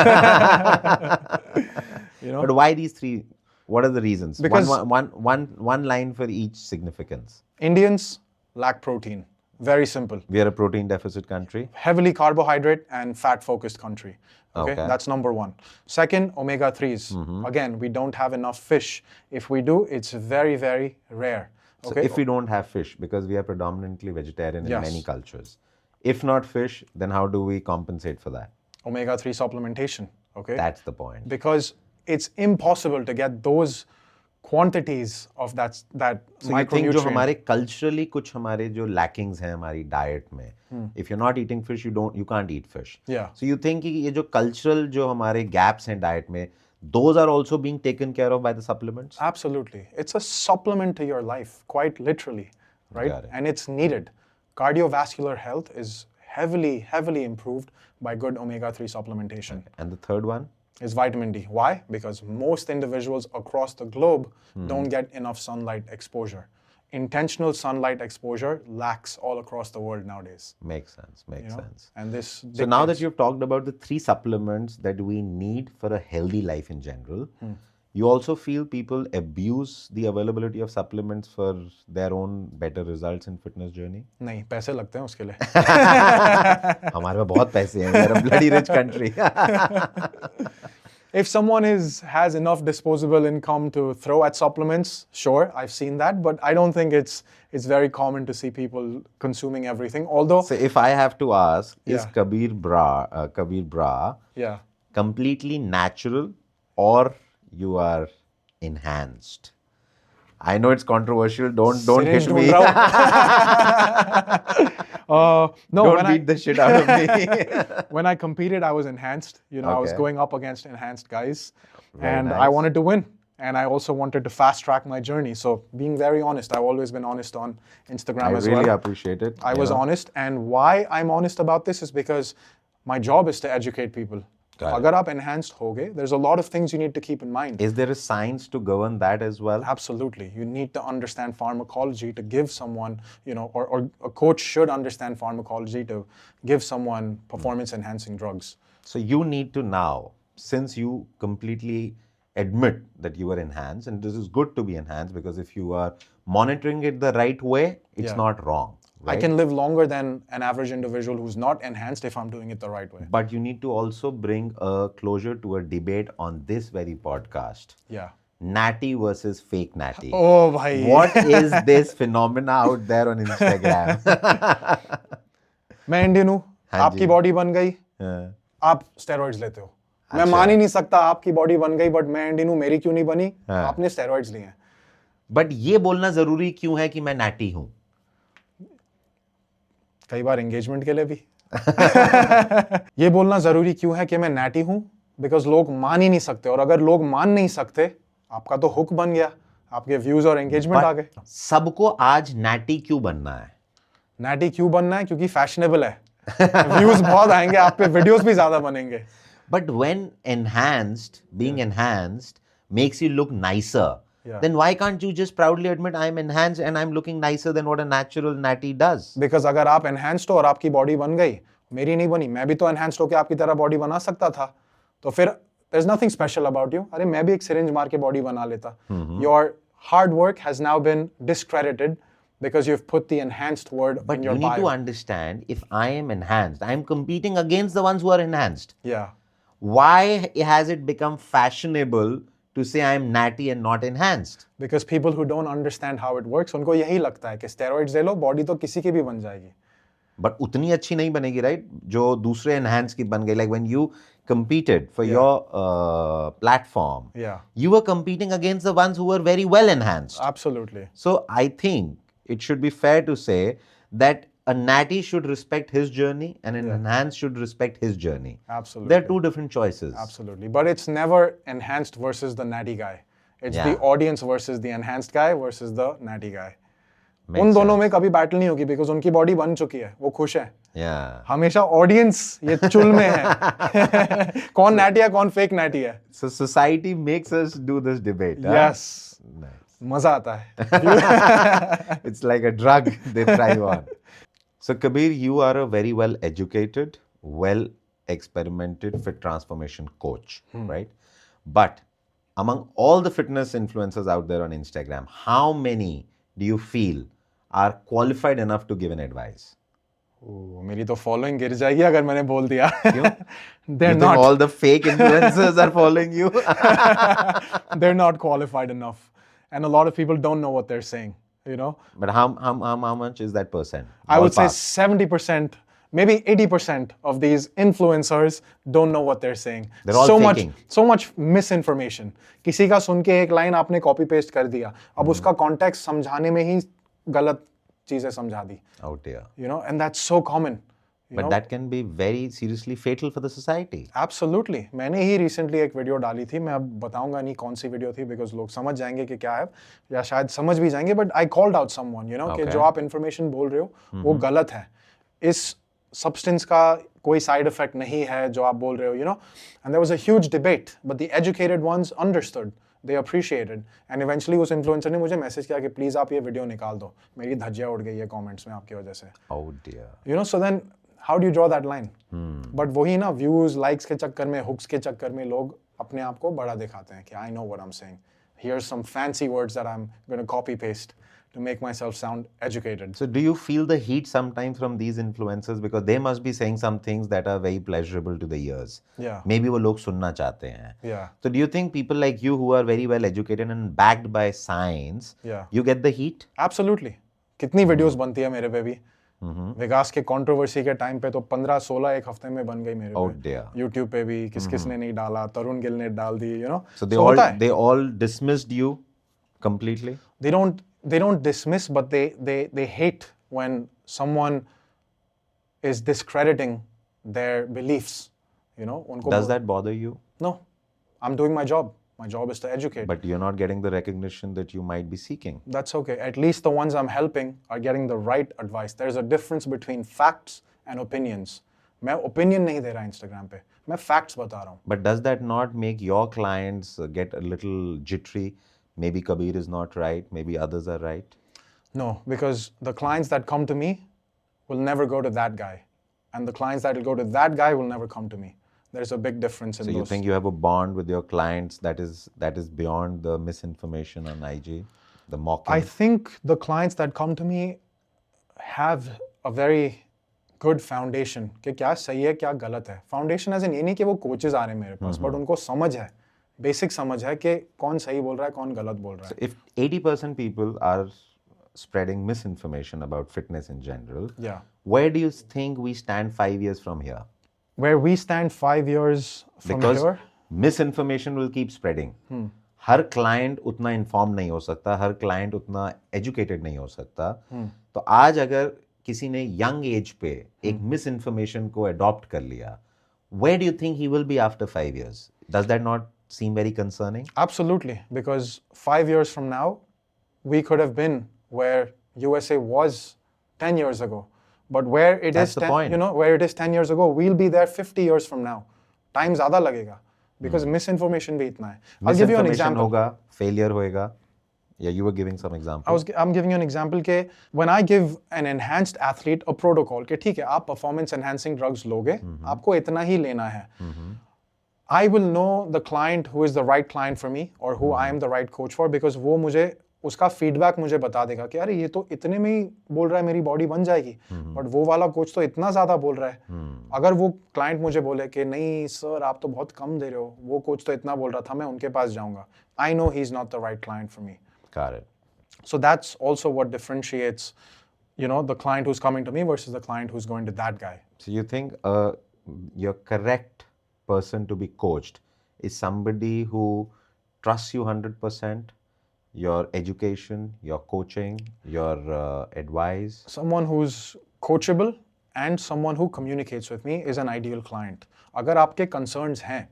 But why these 3? What are the reasons? Because one line for each significance. Indians lack protein. Very simple. We are a protein deficit country. Heavily carbohydrate and fat focused country. Okay? Okay. That's number 1. Second, omega-3s. Again, we don't have enough fish. If we do, it's very, very rare. So Okay? if we don't have fish, because we are predominantly vegetarian in Yes. many cultures, if not fish, then how do we compensate for that? Omega-3 supplementation. Okay? That's the point. Because it's impossible to get those quantities of that So you think micronutrient. जो हमारे culturally कुछ हमारे जो lackings हैं हमारी diet में, if you're not eating fish, you can't eat fish. Yeah. So you think कि ये जो cultural जो हमारे gaps हैं diet में, those are also being taken care of by the supplements? Absolutely. It's a supplement to your life, quite literally, right? Got it. And it's needed. Cardiovascular health is heavily, heavily improved by good omega-3 supplementation. And the third one? Is vitamin D. Why? Because most individuals across the globe don't get enough sunlight exposure. Intentional sunlight exposure lacks all across the world nowadays. Makes sense, makes sense. And this So now that you've talked about the 3 supplements that we need for a healthy life in general, you also feel people abuse the availability of supplements for their own better results in fitness journey? नहीं, पैसे लगते हैं उसके लिए. हमारे में बहुत पैसे हैं. We are a bloody rich country. If someone has enough disposable income to throw at supplements, sure, I've seen that, but I don't think it's very common to see people consuming everything. Although, So if I have to ask, is Yeah. Kabir Bharara yeah, completely natural or you are enhanced? I know it's controversial. Don't syringe hit me. ढूंढ रहा हूँ. No, Don't beat the shit out of me. when I competed, I was enhanced. I was Okay. going up against enhanced guys, Very and I nice. wanted to win. And I also wanted to fast track my journey. So being very honest, I've always been honest on Instagram I as really well. appreciate it. I was honest, and why I'm honest about this is because my job is to educate people. Got it. Agar aap enhanced hoge, there's a lot of things you need to keep in mind. Is there a science to govern that as well? Absolutely. You need to understand pharmacology to give someone, or a coach should understand pharmacology to give someone performance enhancing drugs. So you need to now, since you completely admit that you are enhanced, and this is good to be enhanced because if you are monitoring it the right way, it's Yeah. not wrong. I Right? can live longer than an average individual who's not enhanced if I'm doing it the right way. But you need to also bring a closure to a debate on this very podcast. Yeah. Natty versus fake natty. Oh, bhai. What is this phenomena out there on Instagram? मैं Indian हूँ, हाँ आपकी जी। Body बन गई, हाँ, आप steroids लेते हो. मैं अच्छा। मान ही नहीं सकता आपकी बॉडी बन गई, बट मैं इंडियन हूँ, मेरी क्यों नहीं बनी? हाँ। आपने स्टेरॉइड्स लिए हैं. बट ये बोलना जरूरी क्यों है कि मैं नाटी हूं? कई बार एंगेजमेंट के लिए भी. ये बोलना जरूरी क्यों है कि मैं नैटी हूं? बिकॉज लोग मान ही नहीं सकते, और अगर लोग मान नहीं सकते, आपका तो हुक बन गया, आपके व्यूज और एंगेजमेंट आ गए. सबको आज नाटी क्यों बनना है? नैटी क्यों बनना है? क्योंकि फैशनेबल है. व्यूज बहुत आएंगे आप पे, वीडियोस भी ज्यादा बनेंगे. But when being enhanced makes you look nicer, Yeah. then why can't you just proudly admit I'm enhanced and I'm looking nicer than what a natural natty does? Because अगर आप enhanced हो और आपकी body बन गई, मेरी नहीं बनी, मैं भी तो enhanced होके आपकी तरह body बना सकता था, तो फिर there's nothing special about you. अरे मैं भी एक syringe मार के body बना लेता. Your hard work has now been discredited because you've put the enhanced word But in you your need to bio. understand, if I am enhanced, I am competing against the ones who are enhanced. Yeah. Why has it become fashionable to say I am natty and not enhanced? Because people who don't understand how it works, उनको यही लगता है कि steroids ले लो, body तो किसी की भी बन जाएगी. But उतनी अच्छी नहीं बनेगी, right? जो दूसरे enhanced की बन गई. Like when you competed for your platform, Yeah. you were competing against the ones who were very well enhanced. Absolutely. So I think it should be fair to say that a natty should respect his journey and an enhanced should respect his journey. Absolutely. They're two different choices. Absolutely. But it's never enhanced versus the natty guy. It's the Yeah. audience versus the enhanced guy versus the natty guy. Makes उन दोनों sense. में कभी battle नहीं होगी because उनकी body बन चुकी है, वो खुश है. Yeah. हमेशा ऑडियंस ये चुल में है. कौन नैटी है कौन फेक नैटी है. So society makes us do this debate. Huh? Yes. Nice. मजा आता है. It's like a drug they thrive on. So Kabir, you are a very well educated, well experimented fit transformation coach, right? But among all the fitness influencers out there on Instagram, how many do you feel are qualified enough to give an advice? मेरी तो following गिर जाएगी अगर मैंने बोल दिया. You think all the fake influencers are following you? They're not qualified enough. And a lot of people don't know what they're saying, you know. But how much is that percent? I would say Ballpark. 70%, maybe 80% of these influencers don't know what they're saying. They're all faking. So much misinformation. किसी का सुन के एक line आपने copy paste कर दिया, अब उसका context समझाने में ही गलत चीजें समझा दी. Oh dear. You know, and that's so common. But that can be very seriously fatal for the society. Absolutely. मैंने ही recently एक वीडियो डाली थी, मैं अब बताऊंगा नहीं कौन सी वीडियो थी because लोग समझ जाएंगे कि क्या है या शायद समझ भी जाएंगे, but I called out someone, you know, कि जो आप information बोल रहे हो वो गलत है. इस substance का कोई side effect नहीं है जो आप बोल रहे हो, you know. And there was a huge debate, but the educated ones understood. They appreciated. And eventually उस influencer ने मुझे मैसेज किया कि प्लीज आप ये वीडियो निकाल दो, मेरी धज्जियां उड़ गई है कमेंट्स में आपकी वजह से. Oh dear. You know, so then how do you draw that line? But वही ना, views, likes के चक्कर में, hooks के चक्कर में लोग अपने आप को बड़ा दिखाते हैं कि I know what I'm saying. Here's some fancy words that I'm going to copy paste to make myself sound educated. So do you feel the heat sometimes from these influencers because they must be saying some things that are very pleasurable to the ears? Yeah. Maybe वो लोग सुनना चाहते हैं. Yeah. So do you think people like you who are very well educated and backed by science, Yeah. you get the heat? Absolutely. कितनी videos बनती है मेरे पे भी. विकास के कंट्रोवर्सी के टाइम पे तो 15-16 एक हफ्ते में बन गई मेरे Oh पे. dear. YouTube पे भी किसने नहीं डाला, तरुण गिल ने डाल दी, you know. So होता है. they all dismissed you completely? They don't dismiss, but they hate when someone is discrediting their beliefs, you know. उनको Does that bother you? No, I'm doing my job. My job is to educate. But you're not getting the recognition that you might be seeking. That's okay. At least the ones I'm helping are getting the right advice. There's a difference between facts and opinions. मैं opinion नहीं दे रहा Instagram पे, मैं facts बता रहा हूँ. But does that not make your clients get a little jittery? Maybe Kabir is not right, maybe others are right? No, because the clients that come to me will never go to that guy. And the clients that will go to that guy will never come to me. There's a big difference in So those. you think you have a bond with your clients that is beyond the misinformation on IG, the mocking? I think the clients that come to me have a very good foundation कि क्या सही है क्या गलत है. Foundation as in ये नहीं कि वो coaches आ रहे हैं मेरे पास, but उनको समझ है, basic समझ है कि कौन सही बोल रहा है कौन गलत बोल रहा है. So if 80% people are spreading misinformation about fitness in general, Yeah. where do you think we stand 5 years from here? Where we stand 5 years from Because here, misinformation will keep spreading. Her client उतना informed नहीं हो सकता, हर client उतना educated नहीं हो सकता. तो आज अगर किसी ने young age पे एक misinformation को adopt कर लिया, where do you think he will be after 5 years? Does that not seem very concerning? absolutely, because 5 years from now, we could have been where USA was 10 years ago. But where it That's is the 10, point. you know, where it is 10 years ago, we'll be there 50 years from now. Time ज़्यादा लगेगा because misinformation भी इतना है. I'll give you an Misinformation example. होगा, failure होएगा. Yeah, you were giving some example. I'm giving you an example के when I give an enhanced athlete a protocol कि ठीक है आप performance enhancing drugs लोगे, आपको इतना ही लेना है. I will know the client who is the right client for me or who I am the right coach for because वो मुझे उसका फीडबैक मुझे बता देगा कि अरे ये तो इतने में ही बोल रहा है मेरी बॉडी बन जाएगी, बट वो वाला कोच तो इतना ज्यादा बोल रहा है. अगर वो क्लाइंट मुझे बोले कि नहीं सर आप तो बहुत कम दे रहे हो, वो कोच तो इतना बोल रहा था, मैं उनके पास जाऊंगा. I know he is not the right client for me. Got it. So that's also what differentiates, the client who's coming to me versus the client who's going to that guy. So you think your correct person to be coached is somebody who trusts you 100%, your education, your coaching, your advice? Someone who's coachable and someone who communicates with me is an ideal client. अगर आपके concerns हैं,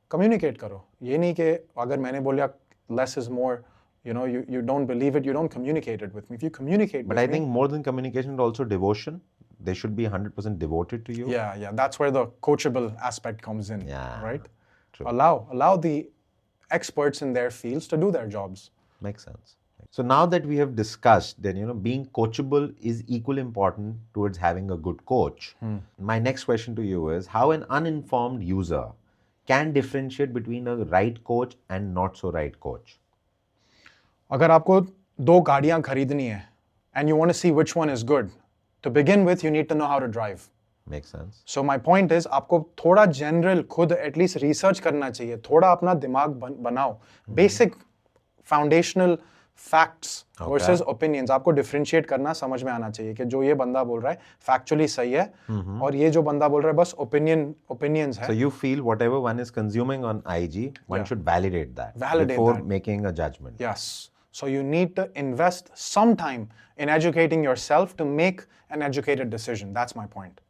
communicate करो. ये नहीं कि अगर मैंने बोला less is more, you don't believe it, you don't communicate it with me. If you communicate with me. But I think more than communication is also devotion. They should be 100% devoted to you. Yeah, that's where the coachable aspect comes in. Yeah, right? true. Allow the experts in their fields to do their jobs. Makes sense. So now that we have discussed that being coachable is equally important towards having a good coach. My next question to you is how an uninformed user can differentiate between a right coach and not so right coach. अगर आपको दो गाड़ियां खरीदनी है and you want to see which one is good, to begin with you need to know how to drive. Makes sense. So my point is आपको थोड़ा general खुद at least research करना चाहिए, थोड़ा अपना दिमाग बनाओ. Basic foundational facts versus opinions आपको डिफरेंशिएट करना समझ में आना चाहिए कि जो ये बंदा बोल रहा है फैक्चुअली सही है और ये जो बंदा बोल रहा है बस ओपिनियंस है. So you feel whatever one is consuming on IG, one should validate that before making a judgment. Yes. So you need to invest some time in educating yourself to make an educated decision. That's my point.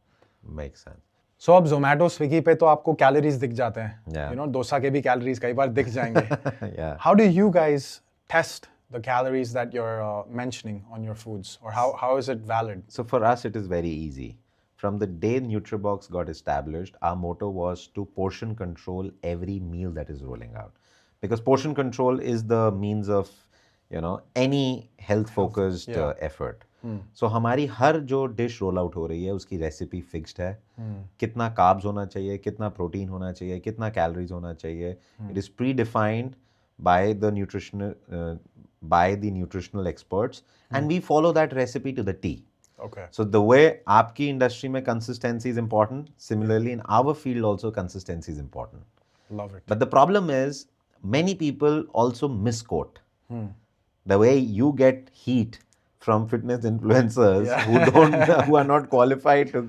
Makes sense. So अब Zomato, Swiggy पे तो आपको calories दिख जाते हैं. Yeah. Dosa के भी calories कई बार दिख जाएंगे. Yeah. How do you guys test the calories that you're mentioning on your foods, or how is it valid? So for us, it is very easy. From the day Nutriobox got established, our motto was to portion control every meal that is rolling out. Because portion control is the means of, any health-focused effort. So हमारी हर जो dish roll out हो रही है उसकी recipe fixed है. कितना carbs होना चाहिए, कितना प्रोटीन होना चाहिए, कितना कैलोरीज होना चाहिए. It is pre defined by the nutritional experts, and we follow that recipe to the T. Okay. So the way आपकी industry में consistency is important, similarly in our field also consistency is important. Love it. But the problem is many people also misquote. The way you get heat from fitness influencers who are not qualified to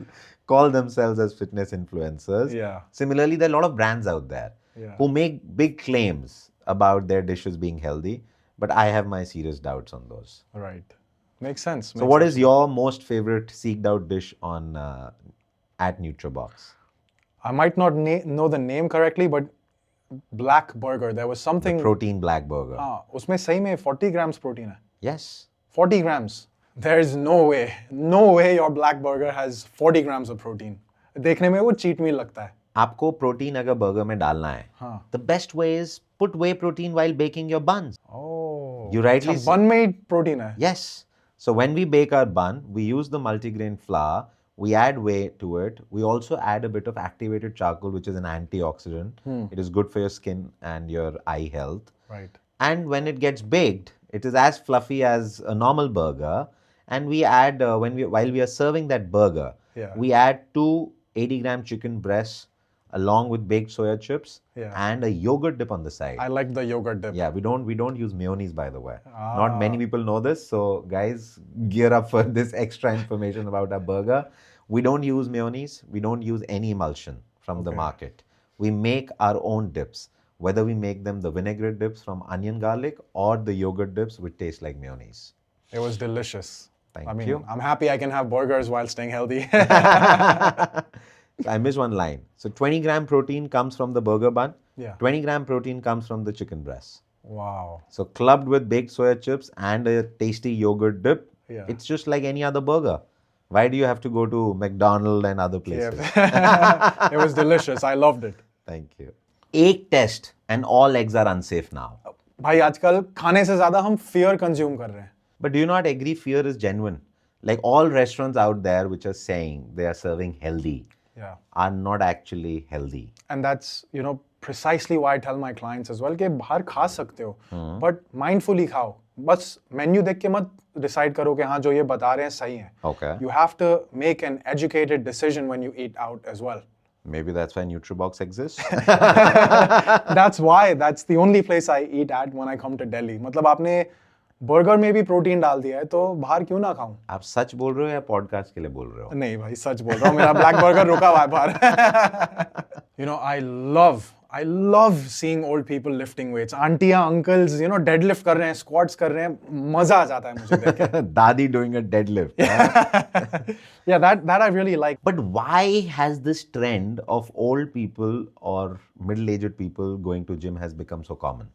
call themselves as fitness influencers. Yeah. Similarly, there are a lot of brands out there who make big claims about their dishes being healthy, but I have my serious doubts on those. Right. Makes sense. So what is your most favorite seeked out dish on at Nutriobox? I might not know the name correctly, but black burger. There was something. The protein black burger. उसमें सही में 40 grams protein है. Yes. 40 grams. There is no way your black burger has 40 grams of protein. देखने में वो cheat meal लगता है. आपको प्रोटीन अगर बर्गर में डालना है, the best way is put whey protein while baking your buns. Oh. You rightly अच्छा, bun में ही protein है. Yes. So when we bake our bun, we use the multigrain flour, we add whey to it. We also add a bit of activated charcoal, which is an antioxidant. It is good for your skin and your eye health. Right. And when it gets baked, it is as fluffy as a normal burger. And we add, while we are serving that burger, we add 2 80-gram chicken breasts along with baked soya chips and a yogurt dip on the side. I like the yogurt dip. Yeah, we don't use mayonnaise, by the way. Not many people know this, so guys, gear up for this extra information about our burger. We don't use mayonnaise. We don't use any emulsion from the market. We make our own dips, whether we make them the vinaigrette dips from onion garlic or the yogurt dips which taste like mayonnaise. It was delicious. Thank you. I'm happy I can have burgers while staying healthy. I missed one line. So 20-gram protein comes from the burger bun. 20-gram protein comes from the chicken breast. Wow. So clubbed with baked soya chips and a tasty yogurt dip, it's just like any other burger. Why do you have to go to McDonald's and other places? It was delicious. I loved it. Thank you. Egg test and all eggs are unsafe now. भाई आजकल खाने से ज्यादा हम fear consume कर रहे हैं. But do you not agree fear is genuine? Like all restaurants out there which are saying they are serving healthy Yeah. are not actually healthy. And that's, precisely why I tell my clients as well कि बाहर खा सकते हो, but mindfully खाओ. बस menu देख के मत डिसाइड करो कि हाँ जो ये बता रहे हैं सही है. Okay. You have to make an educated decision when you eat out as well. Maybe that's why Nutriobox exists. That's why. That's the only place I eat at when I come to Delhi. मतलब आपने burger में भी protein डाल दिया है तो बाहर क्यों ना खाऊं? आप सच बोल रहे हो या पॉडकास्ट के लिए बोल रहे हो? नहीं भाई सच बोल रहा हूँ. मेरा ब्लैक बर्गर रुका हुआ है बाहर. I love seeing old people lifting weights. आंटियां, uncles, deadlift कर रहे हैं, squats कर रहे हैं. मजा आ जाता है मुझे देख के. Dadi doing a deadlift. Yeah, that I really like. But why has this trend of old people or middle-aged people going to gym has become so common?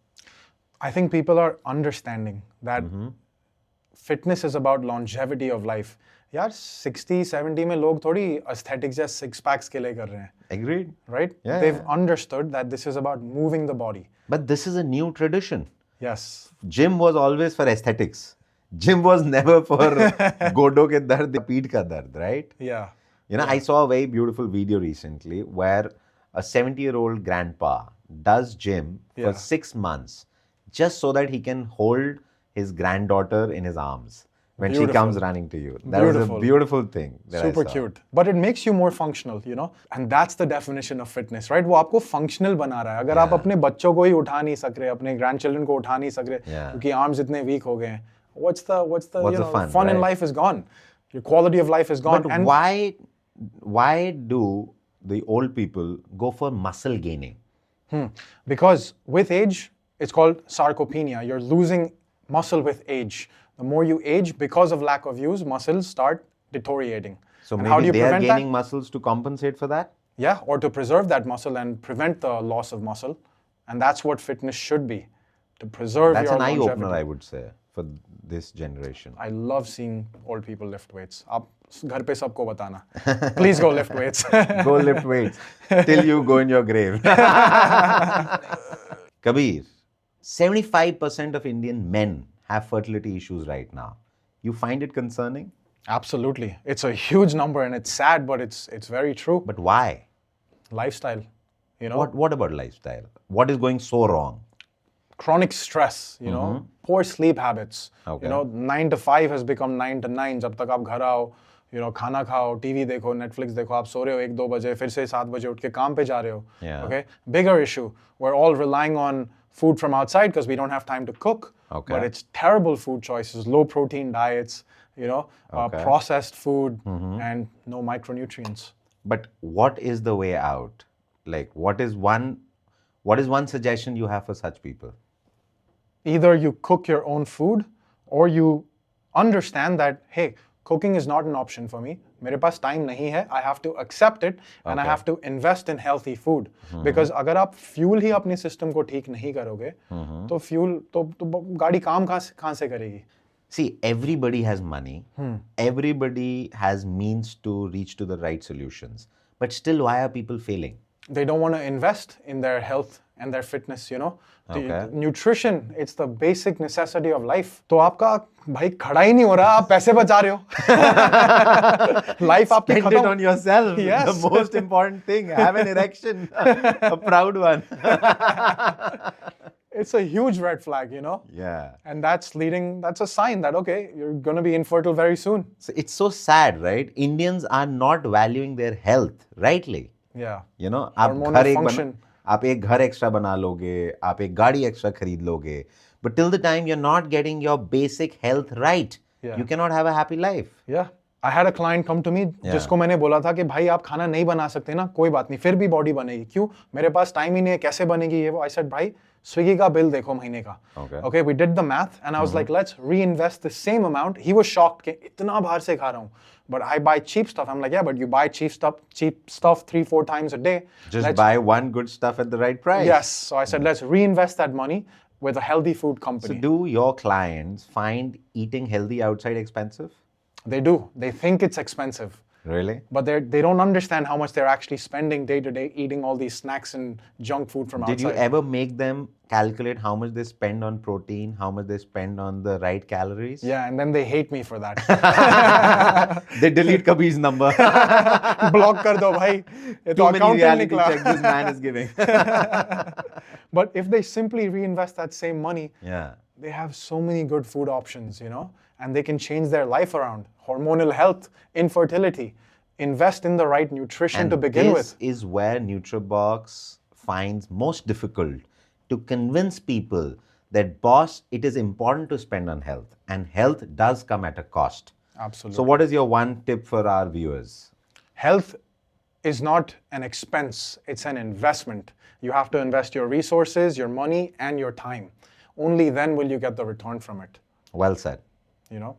I think people are understanding that fitness is about longevity of life. यार 60-70 में लोग थोड़ी aesthetics या six packs के लिए कर रहे हैं. Agreed. Right? Yeah, They've understood that this is about moving the body. But this is a new tradition. Yes. Gym was always for aesthetics. Gym was never for गोडों के दर्द, पीठ का दर्द, right? Yeah. I saw a very beautiful video recently where a 70-year-old grandpa does gym for 6 months just so that he can hold his granddaughter in his arms when she comes running to you. That was a beautiful thing that I Super saw. cute. But it makes you more functional, And that's the definition of fitness, right? वो आपको functional बना रहा है. अगर आप अपने बच्चों को ही उठा नहीं सक रहे, अपने grandchildren को उठा नहीं सक रहे, क्योंकि arms इतने weak हो गए हैं. What's the fun in life is gone. Your quality of life is gone. But and why do the old people go for muscle gaining? Because with age, it's called sarcopenia. You're losing muscle with age. The more you age, because of lack of use, muscles start deteriorating. So and how do maybe you they are prevent gaining that? muscles to compensate for that? Yeah, or to preserve that muscle and prevent the loss of muscle. And that's what fitness should be, to preserve That's your an eye-opener, longevity. I would say, for this generation. I love seeing old people lift weights. आप घर पे सबको बताना. Please go lift weights. Go lift weights till you go in your grave. Kabir, 75% of Indian men have fertility issues right now. You find it concerning? Absolutely. It's a huge number and it's sad, but it's very true. But why? Lifestyle, What about lifestyle? What is going so wrong? Chronic stress, poor sleep habits. Okay. 9 to 5 has become 9 to 9. जब तक आप घर आओ, खाना खाओ, TV देखो, Netflix देखो, आप सो रहे हो 1-2 बजे, फिर से 7 बजे उठ के काम पे जा रहे हो. Yeah. Okay? Bigger issue. We're all relying on food from outside because we don't have time to cook. Okay. But it's terrible food choices, low protein diets, processed food, and no micronutrients. But what is the way out? Like, what is one suggestion you have for such people? Either you cook your own food or you understand that, hey, cooking is not an option for me. मेरे पास time नहीं है. I have to accept it and I have to invest in healthy food. Because अगर आप fuel ही अपने system को ठीक नहीं करोगे, तो fuel तो गाड़ी काम कहाँ से करेगी? See, everybody has money. Everybody has means to reach to the right solutions. But still, why are people failing? They don't want to invest in their health and their fitness, Okay. Nutrition, it's the basic necessity of life. तो आपका भाई खड़ा ही नहीं हो रहा, आप पैसे बचा रहे हो. Life आपकी Spend it on yourself. Yes. The most important thing. Have an erection. A proud one. It's a huge red flag, Yeah. And that's a sign that, okay, you're going to be infertile very soon. So it's so sad, right? Indians are not valuing their health rightly. Yeah. आप एक घर extra बना लोगे, आप एक गाड़ी extra खरीद लोगे, but till the time you're not getting your basic health right, you cannot have a happy life. Yeah. I had a client come to me जिसको मैंने बोला था कि भाई आप खाना नहीं बना सकते ना, कोई बात नहीं, फिर भी बॉडी बनेगी. क्यों? मेरे पास टाइम ही नहीं है, कैसे बनेगी ये वो? I said, भाई स्विगी का बिल देखो महीने का. Okay, we did the math and I was like, let's reinvest the same amount. He was shocked कि इतना बाहर से खा रहा हूँ. But I buy cheap stuff. I'm like, yeah, but you buy cheap stuff 3-4 times a day. Just buy one good stuff at the right price. Yes. So I said, let's reinvest that money with a healthy food company. So do your clients find eating healthy outside expensive? They do. They think it's expensive. Really? But they don't understand how much they're actually spending day to day eating all these snacks and junk food from Did you outside. ever make them calculate how much they spend on protein, how much they spend on the right calories? Yeah, and then they hate me for that. They delete Kabir's number. Block kar do bhai. Ye to Too many accountant reality nikla. checks this man is giving. But if they simply reinvest that same money, Yeah. they have so many good food options, you know, and they can change their life around. Hormonal health, infertility. Invest in the right nutrition to begin with. This is where Nutriobox finds most difficult to convince people that, boss, it is important to spend on health, and health does come at a cost. Absolutely. So what is your one tip for our viewers? Health is not an expense, it's an investment. You have to invest your resources, your money, and your time. Only then will you get the return from it, Well said. you know?